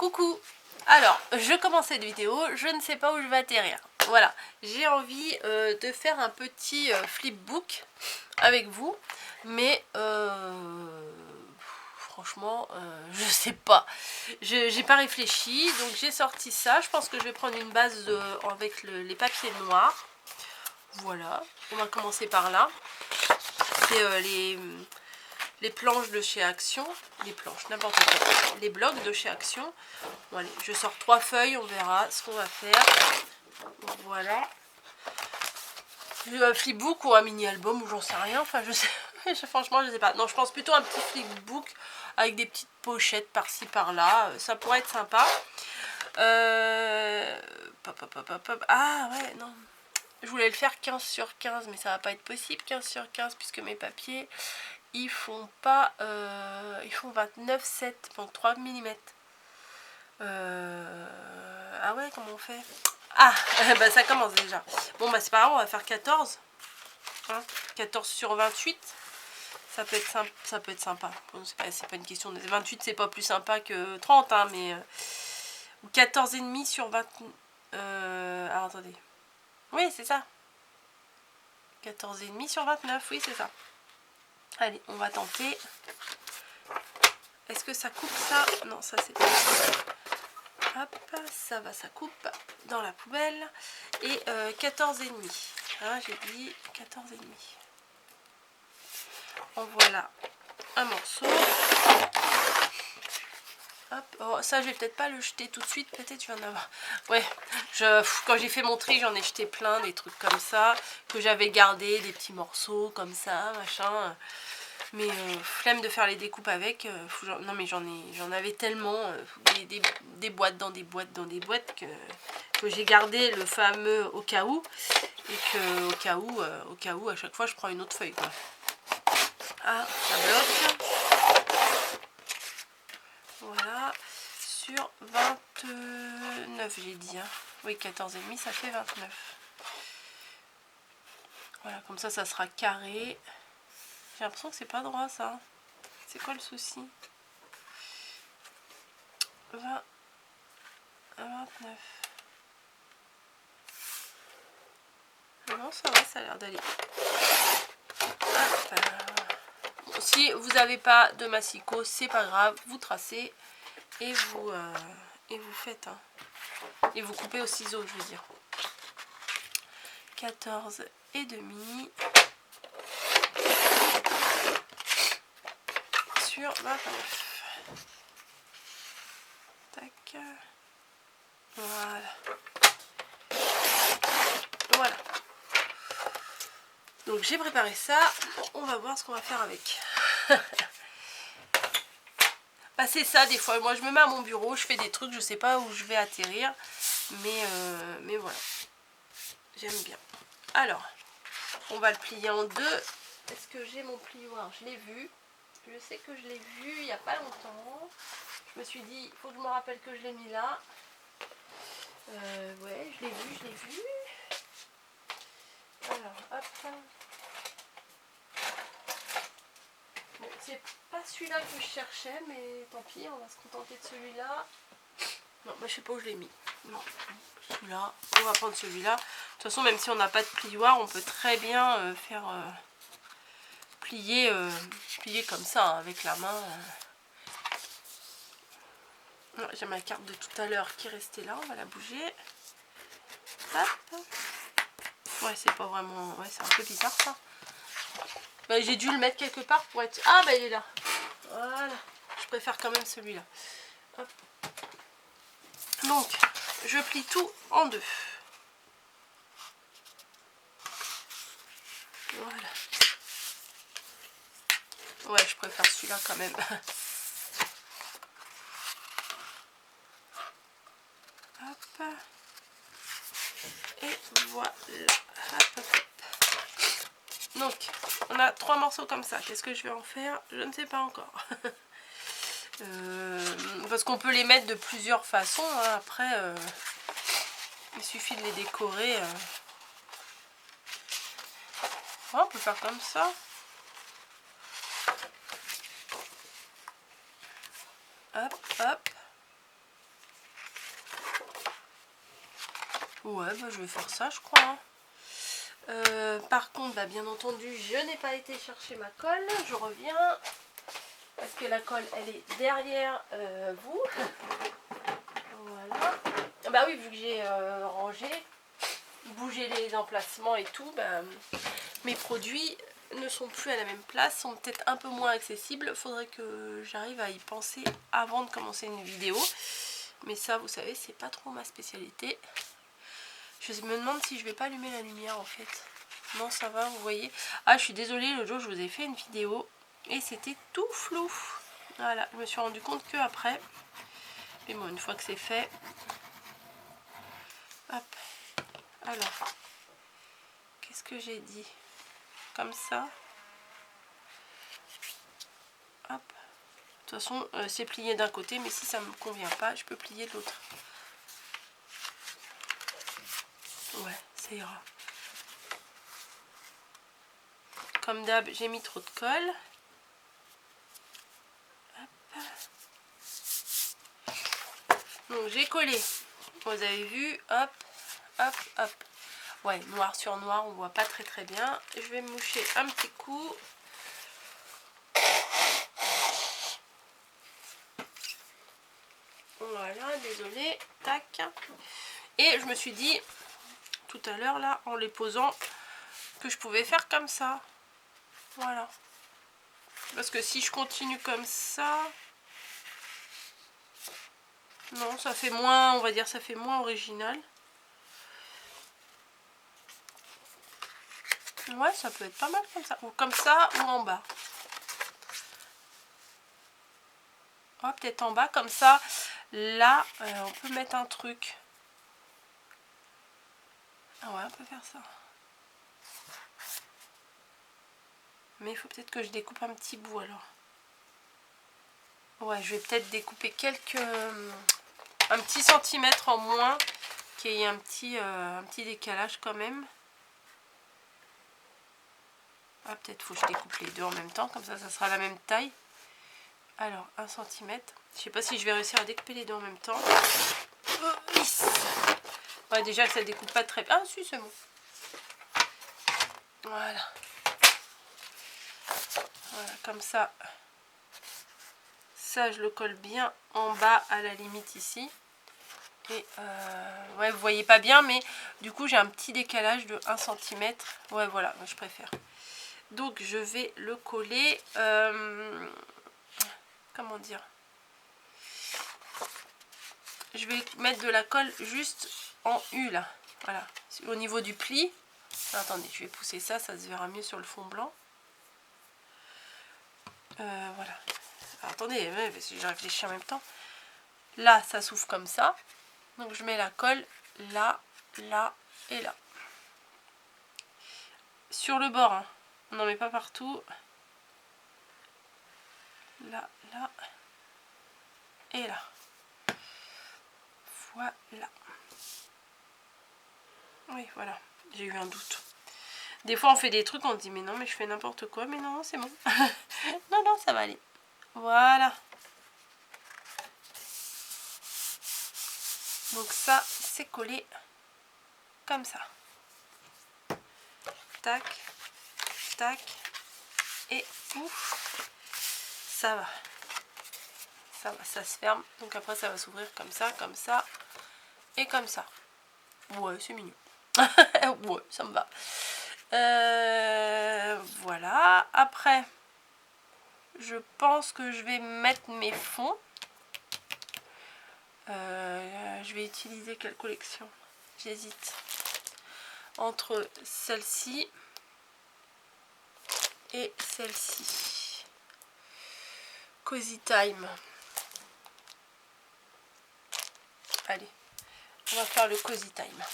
Coucou. Alors, je commence cette vidéo, je ne sais pas où je vais atterrir. Voilà, j'ai envie de faire un petit flipbook avec vous, mais franchement, je sais pas. J'ai pas réfléchi, donc j'ai sorti ça. Je pense que je vais prendre une base avec les papiers noirs. Voilà, on va commencer par là. C'est les planches de chez Action, les planches, n'importe quoi, les blocs de chez Action. Bon allez, je sors 3 feuilles, on verra ce qu'on va faire. Voilà. Un flipbook ou un mini album ou j'en sais rien, enfin je sais, franchement je sais pas. Non, je pense plutôt un petit flipbook avec des petites pochettes par-ci par-là, ça pourrait être sympa. Ah ouais, non. Je voulais le faire 15 sur 15, mais ça va pas être possible 15 sur 15 puisque mes papiers ils font pas ils font 29,7, donc 3 mm. Ah ouais, comment on fait? Ah bah ça commence déjà. Bon bah c'est pas grave, on va faire 14 hein, 14 sur 28. Ça peut être sympa, ça peut être sympa. Bon, c'est pas une question de 28, c'est pas plus sympa que 30 hein, mais 14,5 sur 20. Alors attendez, oui c'est ça, 14,5 sur 29, oui c'est ça. Allez, on va tenter. Est-ce que ça coupe ça? Non, ça c'est pas ça. Hop, ça va, ça coupe dans la poubelle. Et 14,5. Hein, j'ai dit 14,5. En voilà un morceau. Hop, oh, ça je vais peut-être pas le jeter tout de suite, peut-être je vais en avoir. Ouais, quand j'ai fait mon tri, j'en ai jeté plein, des trucs comme ça, que j'avais gardé, des petits morceaux comme ça, machin. Mais flemme de faire les découpes avec. Non mais j'en avais tellement, des boîtes dans des boîtes dans des boîtes que j'ai gardé le fameux au cas où. Et que au cas où à chaque fois je prends une autre feuille quoi. Ah, ça bloque. Voilà, sur 29 j'ai dit. Hein. Oui, 14,5 ça fait 29. Voilà, comme ça sera carré. J'ai l'impression que c'est pas droit ça. C'est quoi le souci? 20 à 29. Non, ça va, ça a l'air d'aller. Bon, si vous n'avez pas de massicot, c'est pas grave, vous tracez et vous faites. Hein. Et vous coupez au ciseau, je veux dire. 14,5 sur 29. Tac. Voilà. Voilà. Donc j'ai préparé ça. On va voir ce qu'on va faire avec. Bah c'est ça des fois. Moi je me mets à mon bureau, je fais des trucs, je sais pas où je vais atterrir. Mais voilà. J'aime bien. Alors, on va le plier en deux. Est-ce que j'ai mon plioir? Je l'ai vu. Je sais que je l'ai vu il n'y a pas longtemps. Je me suis dit, il faut que je me rappelle que je l'ai mis là. Ouais, je l'ai vu, je l'ai vu. Alors, hop. Bon, c'est pas celui-là que je cherchais, mais tant pis, on va se contenter de celui-là. Non, bah, je sais pas où je l'ai mis. Non, celui-là, on va prendre celui-là. De toute façon, même si on n'a pas de plioir, on peut très bien faire plier comme ça, hein, avec la main. J'ai ma carte de tout à l'heure qui est restée là, on va la bouger. Hop. Ouais, c'est pas vraiment... Ouais, c'est un peu bizarre ça. Bah, j'ai dû le mettre quelque part pour être... Ah, bah il est là. Voilà. Je préfère quand même celui-là. Donc, je plie tout en deux. Voilà. Ouais, je préfère celui-là quand même. Hop. Et voilà. Hop, hop, hop. Donc, on a 3 morceaux comme ça. Qu'est-ce que je vais en faire? Je ne sais pas encore. Parce qu'on peut les mettre de plusieurs façons. Hein. Après, il suffit de les décorer. Oh, on peut faire comme ça. Hop, hop. Ouais, bah, je vais faire ça, je crois. Hein. Par contre, bah, bien entendu, je n'ai pas été chercher ma colle. Je reviens. Parce que la colle, elle est derrière vous. Voilà. Bah oui, vu que j'ai rangé, bougé les emplacements et tout, bah, mes produits ne sont plus à la même place, sont peut-être un peu moins accessibles. Faudrait que j'arrive à y penser avant de commencer une vidéo. Mais ça, vous savez, c'est pas trop ma spécialité. Je me demande si je vais pas allumer la lumière en fait. Non, ça va, vous voyez. Ah, je suis désolée, le jour je vous ai fait une vidéo et c'était tout flou. Voilà, je me suis rendu compte que après. Mais bon, une fois que c'est fait. Hop. Alors, qu'est-ce que j'ai dit? Comme ça. Hop. De toute façon, c'est plié d'un côté, mais si ça me convient pas, je peux plier de l'autre. Ouais, ça ira. Comme d'hab, j'ai mis trop de colle. Hop. Donc j'ai collé. Vous avez vu, hop, hop, hop. Ouais, noir sur noir, on voit pas très très bien. Je vais moucher un petit coup. Voilà, désolé. Tac. Et je me suis dit, tout à l'heure, là, en les posant, que je pouvais faire comme ça. Voilà. Parce que si je continue comme ça... Non, ça fait moins, on va dire, ça fait moins original. Ouais, ça peut être pas mal comme ça. Ou comme ça, ou en bas. Oh, peut-être en bas, comme ça. Là, on peut mettre un truc. Ah ouais, on peut faire ça. Mais il faut peut-être que je découpe un petit bout alors. Ouais, je vais peut-être découper un petit centimètre en moins. Qu'il y ait un petit décalage quand même. Ah, peut-être faut que je découpe les deux en même temps. Comme ça sera la même taille. Alors, 1 cm. Je sais pas si je vais réussir à découper les deux en même temps. Ouais, déjà que ça découpe pas très bien. Ah, si, c'est bon. Voilà. Voilà, comme ça. Ça, je le colle bien en bas à la limite ici. Et ouais, vous voyez pas bien, mais du coup, j'ai un petit décalage de 1 cm. Ouais, voilà, je préfère. Donc, je vais le coller. Comment dire? Je vais mettre de la colle juste en U, là. Voilà. Au niveau du pli. Attendez, je vais pousser ça, ça se verra mieux sur le fond blanc. Voilà. Alors, attendez, parce que je réfléchis en même temps. Là, ça s'ouvre comme ça. Donc, je mets la colle là, là et là. Sur le bord, hein. On n'en met pas partout. Là, là et là. Voilà. Oui, voilà. J'ai eu un doute. Des fois, on fait des trucs, on se dit, mais non, mais je fais n'importe quoi. Mais non, c'est bon. Non, non, ça va aller. Voilà. Donc ça, c'est collé comme ça. Tac, tac. Et ouf, ça va. Ça va, ça se ferme. Donc après, ça va s'ouvrir comme ça et comme ça. Ouais, c'est mignon. Ouais, ça me va. Voilà. Après, je pense que je vais mettre mes fonds. Je vais utiliser quelle collection? J'hésite entre celle-ci et celle-ci. Cozy Time. Allez, on va faire le Cozy Time.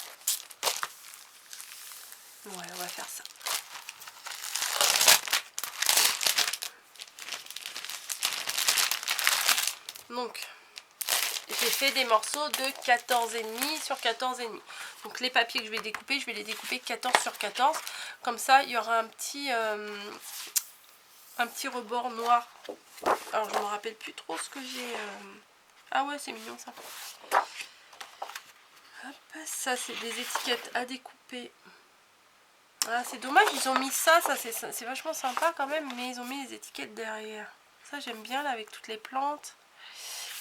Ouais, on va faire ça. Donc, j'ai fait des morceaux de 14,5 sur 14,5. Donc les papiers que je vais découper, je vais les découper 14 sur 14. Comme ça, il y aura un petit rebord noir. Alors, je ne me rappelle plus trop ce que j'ai... Ah ouais, c'est mignon ça. Hop, ça c'est des étiquettes à découper. Ah, c'est dommage, ils ont mis ça c'est vachement sympa quand même, mais ils ont mis les étiquettes derrière. Ça j'aime bien là avec toutes les plantes.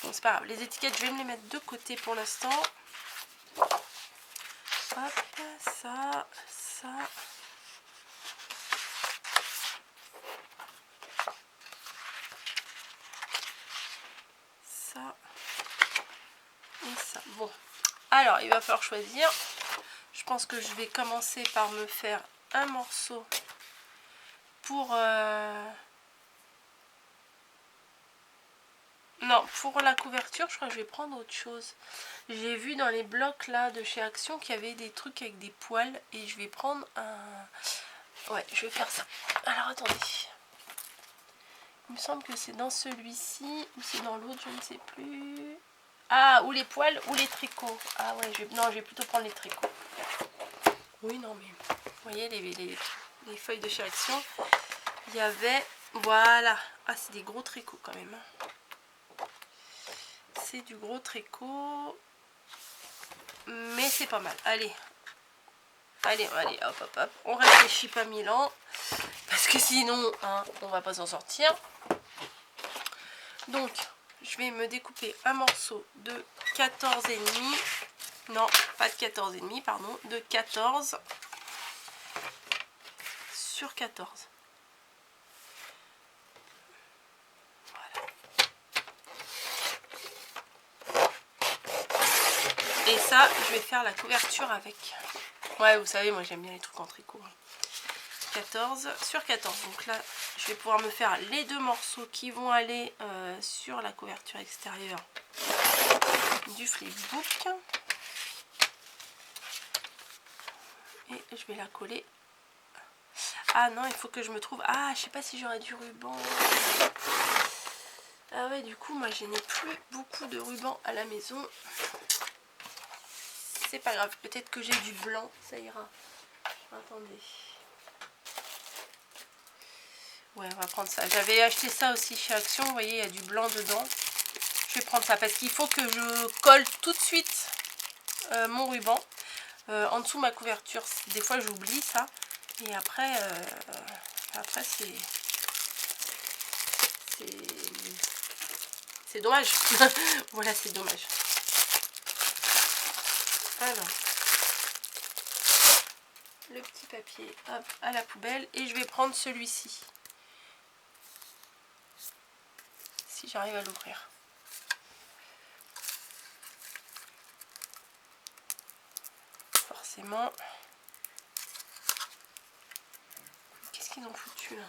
Bon, c'est pas grave, les étiquettes je vais me les mettre de côté pour l'instant. Hop, ça. Ça et ça. Bon, alors il va falloir choisir. Je pense que je vais commencer par me faire un morceau pour non, pour la couverture. Je crois que je vais prendre autre chose. J'ai vu dans les blocs là de chez Action qu'il y avait des trucs avec des poils et je vais prendre un... Ouais, je vais faire ça. Alors attendez, il me semble que c'est dans celui-ci ou c'est dans l'autre, je ne sais plus. Ah, ou les poils ou les tricots. Ah ouais, non, je vais plutôt prendre les tricots. Oui, non, mais vous voyez les feuilles de chez Action, il y avait, voilà. Ah, c'est des gros tricots quand même. C'est du gros tricot, mais c'est pas mal. Allez, hop, on réfléchit pas 1000 ans, parce que sinon, hein, on va pas s'en sortir. Donc, je vais me découper un morceau de 14,5. Non, pas de 14,5, pardon, de 14 sur 14. Voilà. Et ça, je vais faire la couverture avec. Ouais, vous savez, moi j'aime bien les trucs en tricot. 14 sur 14. Donc là, je vais pouvoir me faire les deux morceaux qui vont aller sur la couverture extérieure du flipbook. Et je vais la coller. Ah non, il faut que je me trouve... Ah, je sais pas si j'aurai du ruban. Ah ouais, du coup, moi, je n'ai plus beaucoup de ruban à la maison. C'est pas grave, peut-être que j'ai du blanc, ça ira. Attendez. Ouais, on va prendre ça. J'avais acheté ça aussi chez Action, vous voyez, il y a du blanc dedans. Je vais prendre ça parce qu'il faut que je colle tout de suite mon ruban. En dessous ma couverture, des fois j'oublie ça. Et après c'est dommage. Voilà, c'est dommage. Alors, le petit papier, hop, à la poubelle. Et je vais prendre celui-ci. Si j'arrive à l'ouvrir. Forcément. Qu'est-ce qu'ils ont foutu là?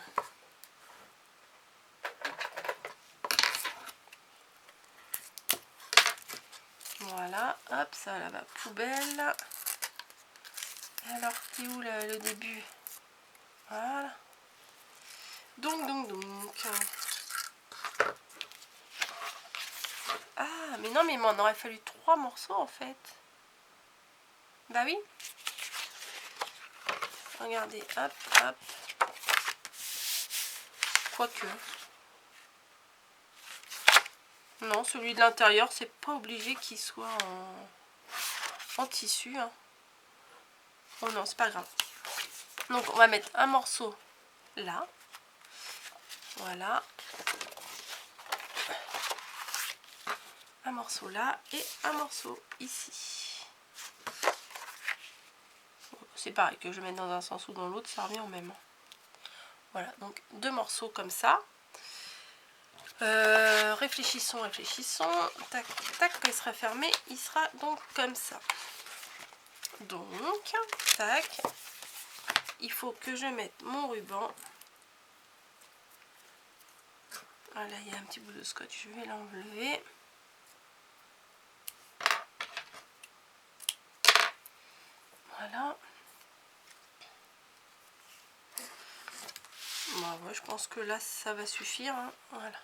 Voilà, hop, ça là-bas, poubelle. Alors, t'es où là, le début? Voilà. Donc. Ah, mais non, mais il m'en aurait fallu 3 morceaux en fait. Bah oui. Regardez, hop. Quoique. Non, celui de l'intérieur, c'est pas obligé qu'il soit en tissu. Hein. Oh non, c'est pas grave. Donc, on va mettre un morceau là. Voilà. Un morceau là et un morceau ici. C'est pareil, que je mette dans un sens ou dans l'autre, ça revient au même. Voilà, donc 2 morceaux comme ça. Réfléchissons. Tac, quand il sera fermé, il sera donc comme ça. Donc, tac. Il faut que je mette mon ruban. Voilà, il y a un petit bout de scotch, je vais l'enlever. Voilà. Bon, ouais, je pense que là, ça va suffire. Hein. Voilà.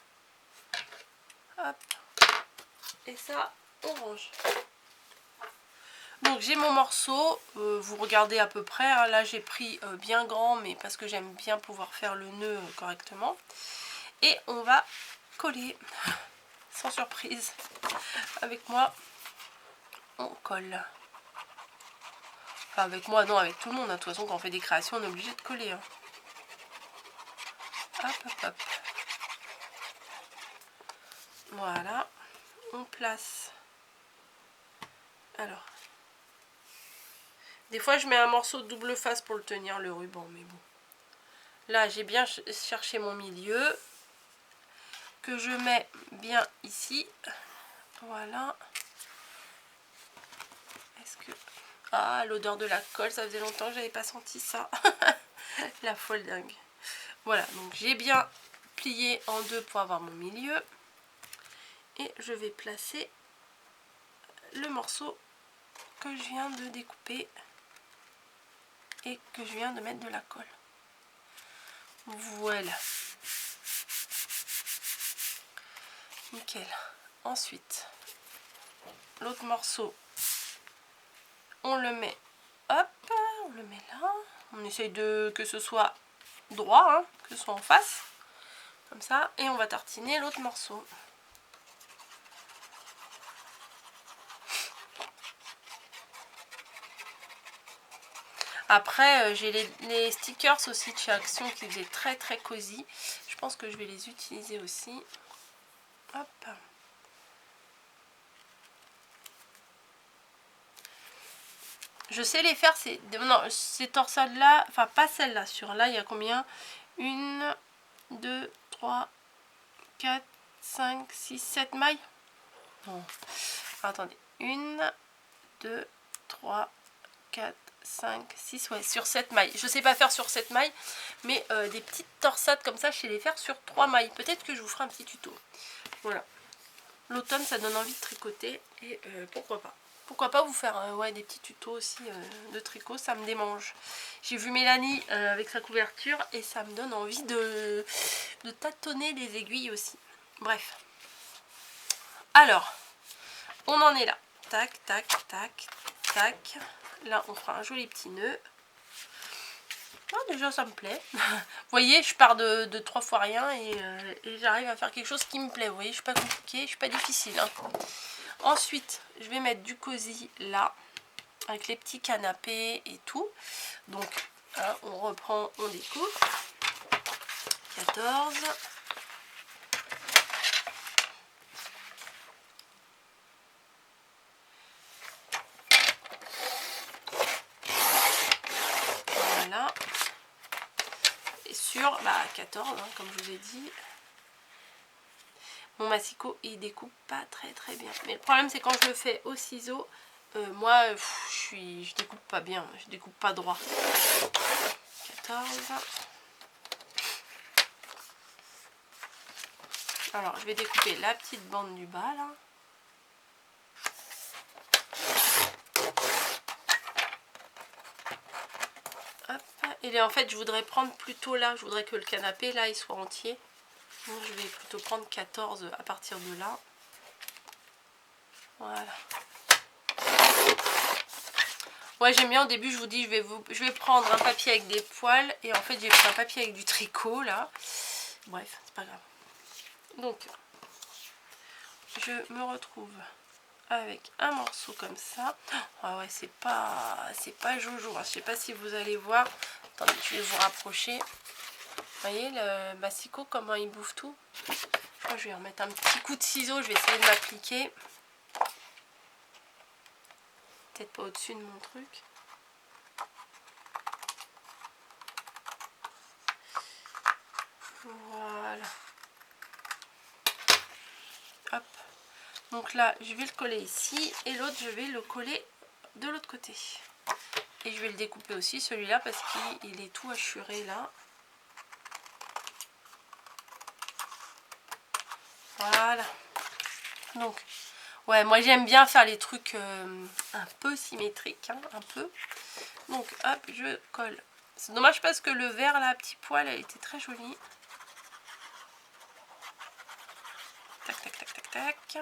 Hop. Et ça, on range. Donc j'ai mon morceau, vous regardez à peu près, hein. Là j'ai pris bien grand, mais parce que j'aime bien pouvoir faire le nœud correctement. Et on va coller, sans surprise, avec moi, on colle. Enfin avec moi, non, avec tout le monde. De toute façon, quand on fait des créations, on est obligé de coller. Hein. Hop, hop, hop. Voilà. On place. Alors. Des fois, je mets un morceau de double face pour le tenir, le ruban, mais bon. Là, j'ai bien cherché mon milieu. Que je mets bien ici. Voilà. Est-ce que... Ah, l'odeur de la colle, ça faisait longtemps que j'avais pas senti ça. La folle dingue. Voilà, donc j'ai bien plié en deux pour avoir mon milieu. Et je vais placer le morceau que je viens de découper et que je viens de mettre de la colle. Voilà. Nickel. Ensuite, l'autre morceau, on le met, hop, on le met là. On essaye que ce soit droit, hein, que ce soit en face, comme ça. Et on va tartiner l'autre morceau. Après, j'ai les stickers aussi de chez Action qui faisaient très très cosy. Je pense que je vais les utiliser aussi. Hop. Je sais les faire, ces torsades là, enfin pas celle-là, sur là il y a combien? 1, 2, 3, 4, 5, 6, 7 mailles. Bon. Attendez, 1, 2, 3, 4, 5, 6, ouais, sur 7 mailles. Je sais pas faire sur 7 mailles, mais des petites torsades comme ça, je sais les faire sur 3 mailles. Peut-être que je vous ferai un petit tuto. Voilà. L'automne, ça donne envie de tricoter, et pourquoi pas. Pourquoi pas vous faire ouais, des petits tutos aussi de tricot, ça me démange. J'ai vu Mélanie avec sa couverture et ça me donne envie de tâtonner les aiguilles aussi. Bref. Alors, on en est là. Tac, tac, tac, tac. Là, on fera un joli petit nœud. Ah, déjà, ça me plaît. Vous voyez, je pars de 3 fois rien et j'arrive à faire quelque chose qui me plaît. Vous voyez, je suis pas compliquée, je suis pas difficile. Hein. Ensuite, je vais mettre du cosy là, avec les petits canapés et tout. Donc, là, on reprend, on découpe. 14. Voilà. Et sur 14, hein, comme je vous ai dit. Mon massicot, il découpe pas très très bien. Mais le problème, c'est quand je le fais au ciseau, moi, je découpe pas bien. Je découpe pas droit. 14. Alors, je vais découper la petite bande du bas, là. Hop. Et là, en fait, je voudrais prendre plutôt là. Je voudrais que le canapé, là, il soit entier. Donc, je vais plutôt prendre 14 à partir de là. Voilà. Ouais, j'aime bien au début, je vous dis, je vais prendre un papier avec des poils. Et en fait, j'ai pris un papier avec du tricot, là. Bref, c'est pas grave. Donc, je me retrouve avec un morceau comme ça. Ah ouais, c'est pas jojo. Je sais pas si vous allez voir. Attendez, je vais vous rapprocher. Vous voyez le massicot, comment il bouffe tout. Je crois que je vais remettre un petit coup de ciseau. Je vais essayer de m'appliquer. Peut-être pas au-dessus de mon truc. Voilà. Hop. Donc là, je vais le coller ici. Et l'autre, je vais le coller de l'autre côté. Et je vais le découper aussi, celui-là, parce qu'il est tout hachuré là. Voilà. Donc, ouais, moi j'aime bien faire les trucs un peu symétriques, hein, un peu. Donc, hop, je colle. C'est dommage parce que le vert, là, petit poil, elle était très jolie. Tac, tac, tac, tac, tac.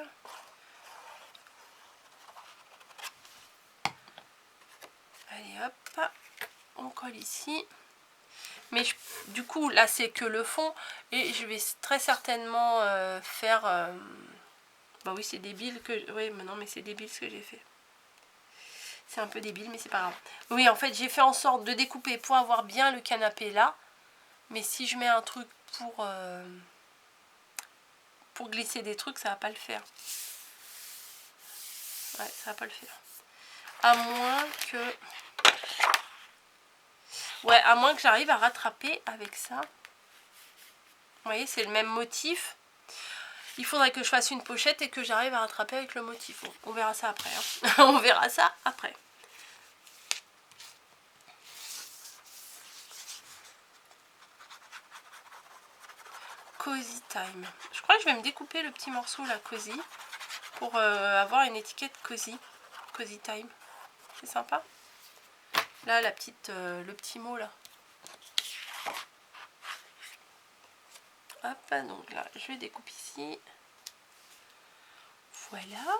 Allez, hop. On colle ici. Mais du coup, là, c'est que le fond. Et je vais très certainement faire... bah oui, c'est débile que... Oui, mais non, mais c'est débile ce que j'ai fait. C'est un peu débile, mais c'est pas grave. Oui, en fait, j'ai fait en sorte de découper pour avoir bien le canapé là. Mais si je mets un truc pour glisser des trucs, ça va pas le faire. Ouais, ça va pas le faire. À moins que... Ouais, à moins que j'arrive à rattraper avec ça. Vous voyez, c'est le même motif. Il faudrait que je fasse une pochette et que j'arrive à rattraper avec le motif. Bon, on verra ça après. Hein. On verra ça après. Cozy Time. Je crois que je vais me découper le petit morceau là, Cozy, pour avoir une étiquette Cozy. Cozy Time. C'est sympa. Là, la petite, le petit mot là. Hop, donc là, je vais découper ici. Voilà.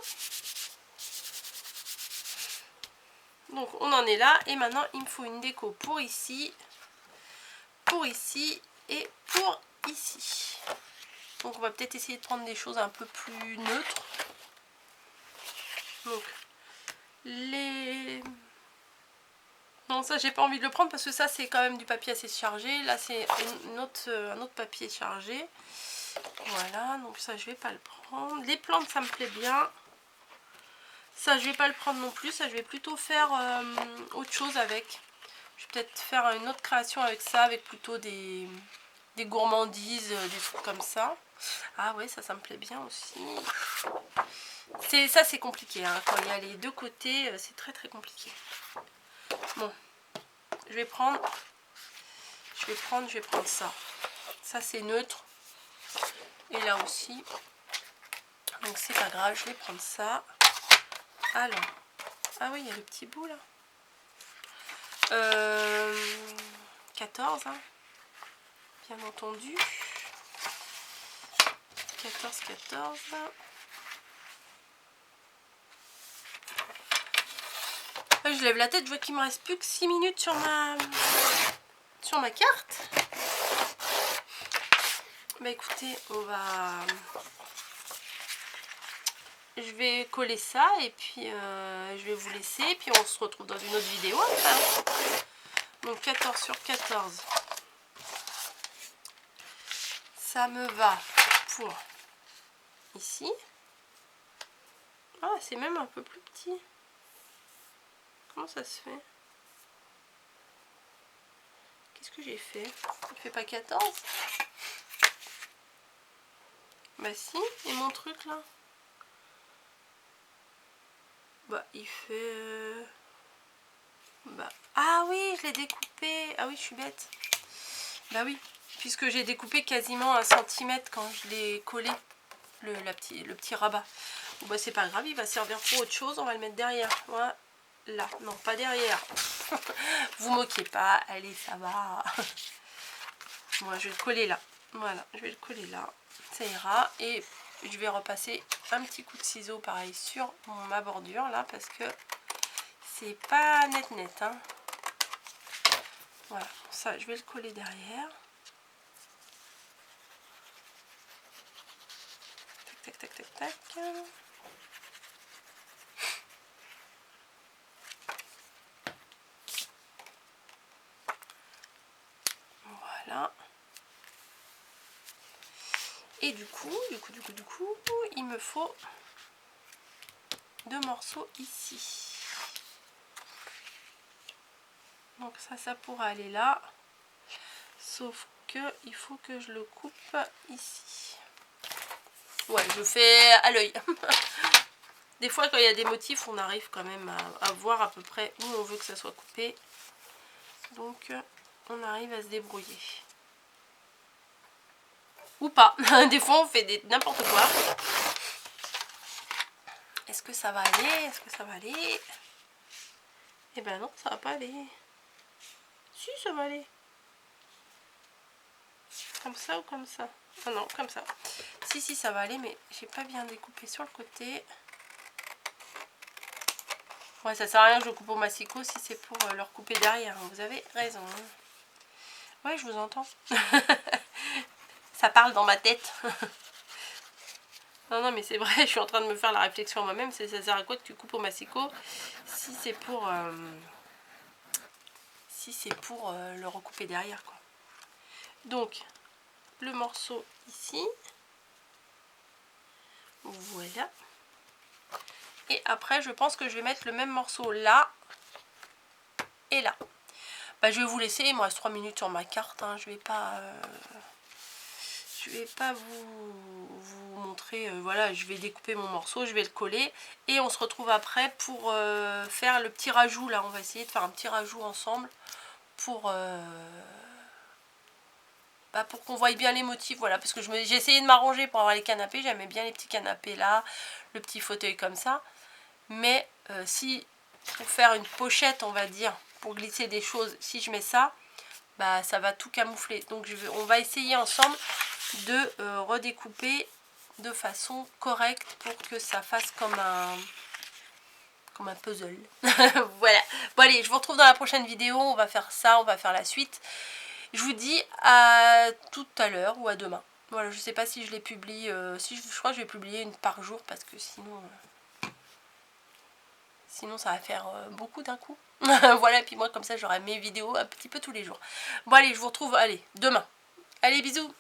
Donc on en est là. Et maintenant, il me faut une déco pour ici et pour ici. Donc on va peut-être essayer de prendre des choses un peu plus neutres. Donc les... Non, ça j'ai pas envie de le prendre parce que ça c'est quand même du papier assez chargé. Là c'est un autre papier chargé. Voilà, donc ça je vais pas le prendre. Les plantes ça me plaît bien. Ça je vais pas le prendre non plus. Ça je vais plutôt faire autre chose avec. Je vais peut-être faire une autre création avec ça, avec plutôt des gourmandises, des trucs comme ça. Ah ouais, ça me plaît bien aussi. Ça c'est compliqué, hein. Quand il y a les deux côtés, c'est très très compliqué. Bon, je vais prendre ça. Ça c'est neutre. Et là aussi. Donc c'est pas grave, je vais prendre ça. Alors, ah oui, il y a le petit bout là. 14, hein, bien entendu. 14. Je lève la tête, je vois qu'il me reste plus que 6 minutes sur ma carte. Bah écoutez, je vais coller ça et puis je vais vous laisser. Et puis on se retrouve dans une autre vidéo après. Donc 14 sur 14. Ça me va pour ici. Ah, c'est même un peu plus petit. Comment ça se fait? Qu'est-ce que j'ai fait? Il fait pas 14? Bah si, et mon truc là? Bah il fait... Bah... Ah oui, je l'ai découpé. Ah oui, je suis bête. Bah oui, puisque j'ai découpé quasiment 1 cm quand je l'ai collé, le petit rabat. Bon bah c'est pas grave, il va servir pour autre chose, on va le mettre derrière. Voilà. Non, pas derrière. Vous moquez pas, allez, ça va. Moi, je vais le coller là. Voilà, je vais le coller là. Ça ira. Et je vais repasser un petit coup de ciseau pareil sur ma bordure là parce que c'est pas net hein. Voilà, ça je vais le coller derrière. Tac. Voilà. Et du coup, il me faut 2 morceaux ici. Donc ça pourra aller là. Sauf que il faut que je le coupe ici. Ouais, je fais à l'œil. Des fois, quand il y a des motifs, on arrive quand même à voir à peu près où on veut que ça soit coupé. Donc, on arrive à se débrouiller. Ou pas. Des fois, on fait n'importe quoi. Est-ce que ça va aller? Eh ben non, ça va pas aller. Si, ça va aller. Comme ça ou comme ça? Ah non, comme ça. Si, ça va aller, mais j'ai pas bien découpé sur le côté. Ouais, ça sert à rien que je coupe au massicot si c'est pour le recouper derrière. Vous avez raison. Ouais, je vous entends. Ça parle dans ma tête. Non, non, mais c'est vrai, je suis en train de me faire la réflexion moi-même. Ça sert à quoi que tu coupes au massicot si c'est pour, le recouper derrière, quoi. Donc, le morceau ici. Voilà. Et après, je pense que je vais mettre le même morceau là et là. Bah, je vais vous laisser, il me reste 3 minutes sur ma carte. Hein. Je vais pas vous montrer. Voilà, je vais découper mon morceau, je vais le coller. Et on se retrouve après pour faire le petit rajout. Là, on va essayer de faire un petit rajout ensemble pour pour qu'on voie bien les motifs. Voilà, parce que j'ai essayé de m'arranger pour avoir les canapés. J'aimais bien les petits canapés là, le petit fauteuil comme ça. Mais si pour faire une pochette, on va dire, pour glisser des choses, si je mets ça, bah ça va tout camoufler. Donc on va essayer ensemble de redécouper de façon correcte pour que ça fasse comme un puzzle. Voilà. Bon allez, je vous retrouve dans la prochaine vidéo. On va faire ça, on va faire la suite. Je vous dis à tout à l'heure ou à demain. Voilà, je sais pas si je les publie. Je crois que je vais publier une par jour parce que sinon ça va faire beaucoup d'un coup. Voilà, puis moi comme ça j'aurai mes vidéos un petit peu tous les jours. Bon allez, je vous retrouve, allez, demain. Allez, bisous.